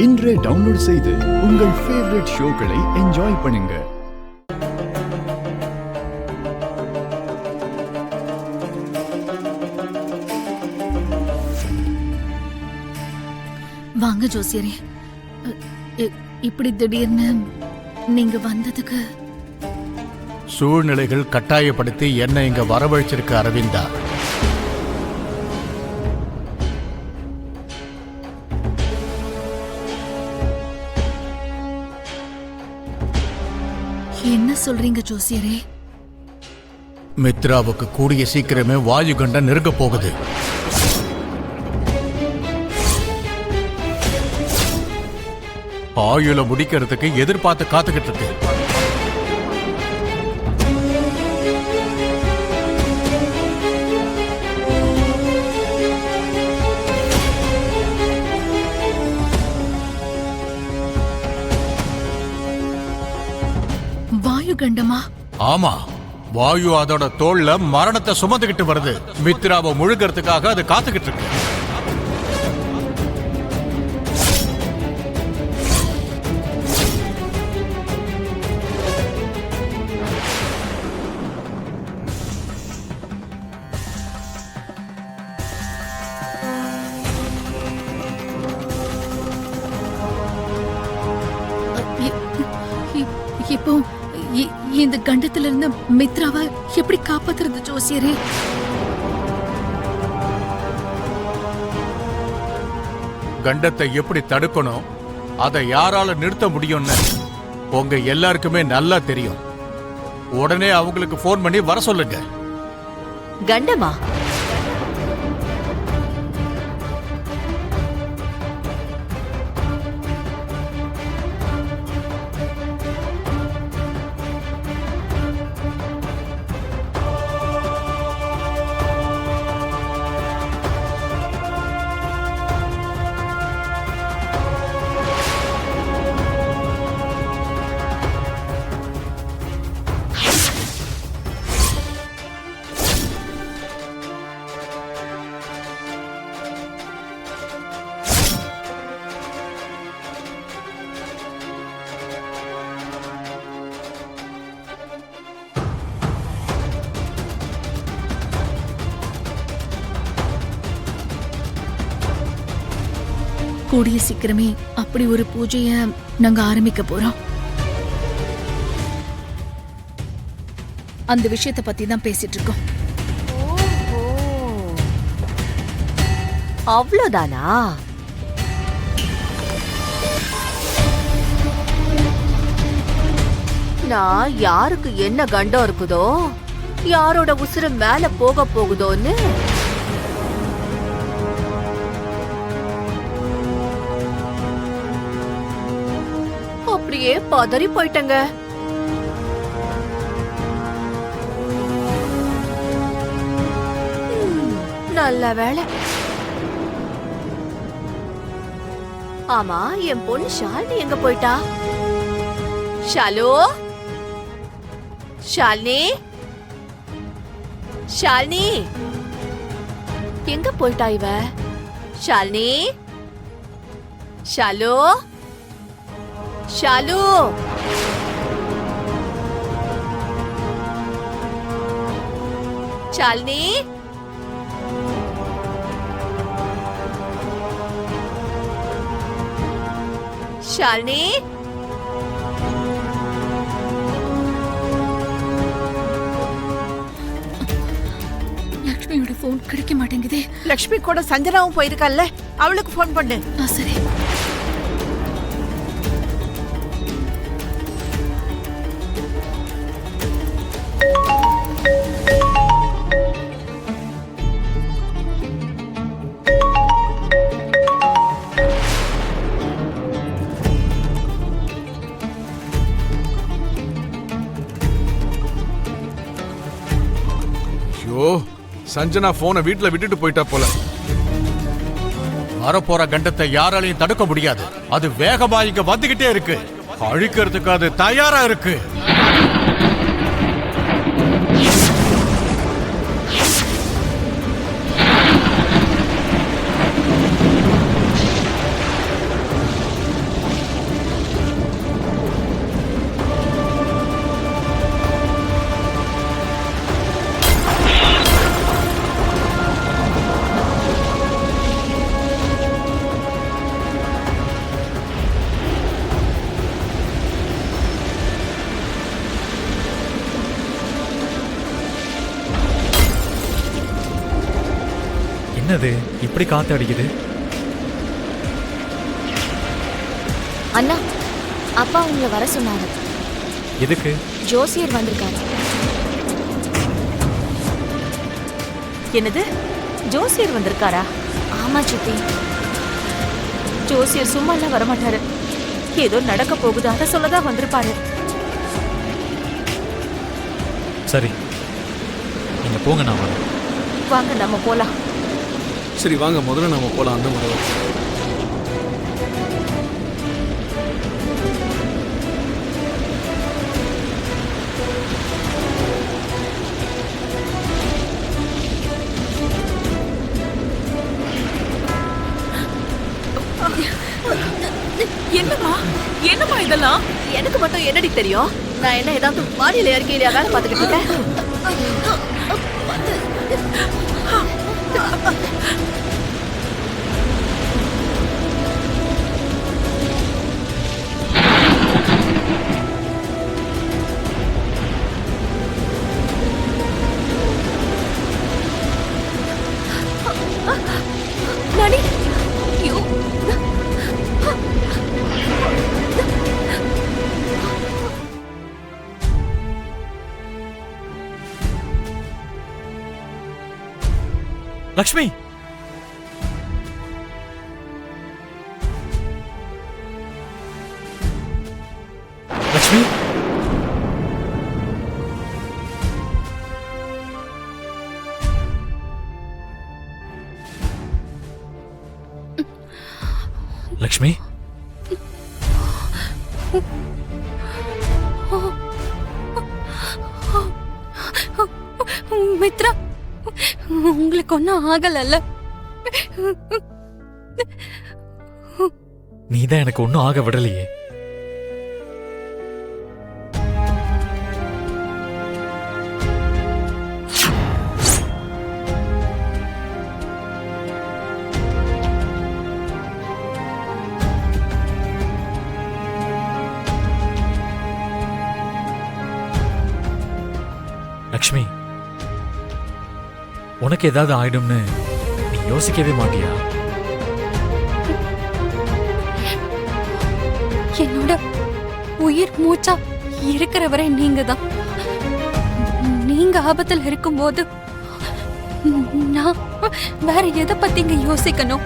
இன்றே டவுன்லோட் செய்து உங்கள் ஃபேவரட் ஷோக்களை என்ஜாய் பண்ணுங்க. வாங்க ஜோசியரே, இப்படி திடீர்னு நீங்க வந்ததுக்கு சூழ்நிலைகள் கட்டாயப்படுத்தி என்ன இங்க வரவழைச்சிருக்க அரவிந்தா. என்ன சொல்றீங்க ஜோசியரே? மித்ராவுக்கு கூடிய சீக்கிரமே வாயுகண்டம் நெருங்க போகுது. ஆயுள முடிக்கிறதுக்கு எதிர்பார்த்து காத்துக்கிட்டு இருக்கு. வாயு கண்டமா? ஆமா, வாயு அதோட தோல்ல மரணத்தை சுமந்துகிட்டு வருது. மித்ராவை முழுகிறதுக்காக அது காத்துக்கிட்டு இருக்கு. இப்போ இந்த கண்டத்திலிருந்து மித்ராவை எப்படி காப்பாத்துறது ஜோசியரே? கண்டத்தை எப்படி தடுக்கணும், அதை யாரால நிறுத்த முடியும்னு உங்க எல்லாருக்குமே நல்லா தெரியும். உடனே அவங்களுக்கு போன் பண்ணி வர சொல்லுங்க. கண்டமா? கூடிய சீக்கிரமே அப்படி ஒரு பூஜைய நாங்க ஆரம்பிக்க போறோம். அந்த விஷயத்தை பத்தி தான் பேசிட்டு இருக்கோம். அவ்வளவுதானா? நான் யாருக்கு என்ன கண்டம் இருக்குதோ, யாரோட உசுறு மேல போக போகுதோன்னு அப்படியே பதறி போயிட்டங்க. நல்ல வேளை. ஆமா, என் பொண்ணு ஷாலினி எங்க போயிட்டா? ஷாலு, ஷாலினி, ஷாலினி எங்க போயிட்டா இவ? ஷாலினி, ஷாலு, ஷாலு, ஷாலினி, ஷாலினி, லக்ஷ்மியோட போன் கிடைக்க மாட்டேங்குதே. லக்ஷ்மி கூட சஞ்சனாவும் போயிருக்கல்ல, அவளுக்கு போன் பண்ணு. சரி. சஞ்சனா போனை வீட்டுல விட்டுட்டு போயிட்டா போல. வரப்போற கண்டத்தை யாராலையும் தடுக்க முடியாது. அது வேகமா இங்க வந்துகிட்டே இருக்கு. அழிக்கிறதுக்கு அது தயாரா இருக்கு. என்னது இப்படி காத்து அடிக்குது? அண்ணா, அப்பா உங்களை வர சொன்னாரு. எதுக்கு? ஜோசியர் வந்திருக்காரு. என்னது, ஜோசியர் வந்திருக்காரா? ஆமா சித்தி. ஜோசியர் சும்மா எல்லாம் வரமாட்டாரு. ஏதோ நடக்க போகுது, அதை சொல்லதான் வந்திருப்பாரு. சரி, நீங்க போங்க, நான் வரேன். வாங்க நம்ம போலாம். சரி வாங்க, முதல்ல நாம போலாம். அந்த முறை என்னம்மா என்னம்மா இதெல்லாம்? எனக்கு மட்டும் என்னடி தெரியும்? நான் என்ன ஏதாவது மாடியில இறக்கையில வேலை பார்த்துக்கிட்டு இருக்கேன்? நானி, ஐயோ. லக்ஷ்மி, லக்ஷ்மி, லக்ஷ்மி, மித்ரா, உங்களுக்கு ஒன்னும் ஆகலல்ல? நீதான் எனக்கு ஒன்னும் ஆக விடலையே. லக்ஷ்மி, உனக்கு ஏதாவது ஆயிடும்னு நீ யோசிக்கவே மாட்டியா? என்னோட உயிர் மூச்சா இருக்கிறவரை நீங்க தான். நீங்க ஆபத்தில் இருக்கும்போது நான் வேற எதை பத்திங்க யோசிக்கணும்?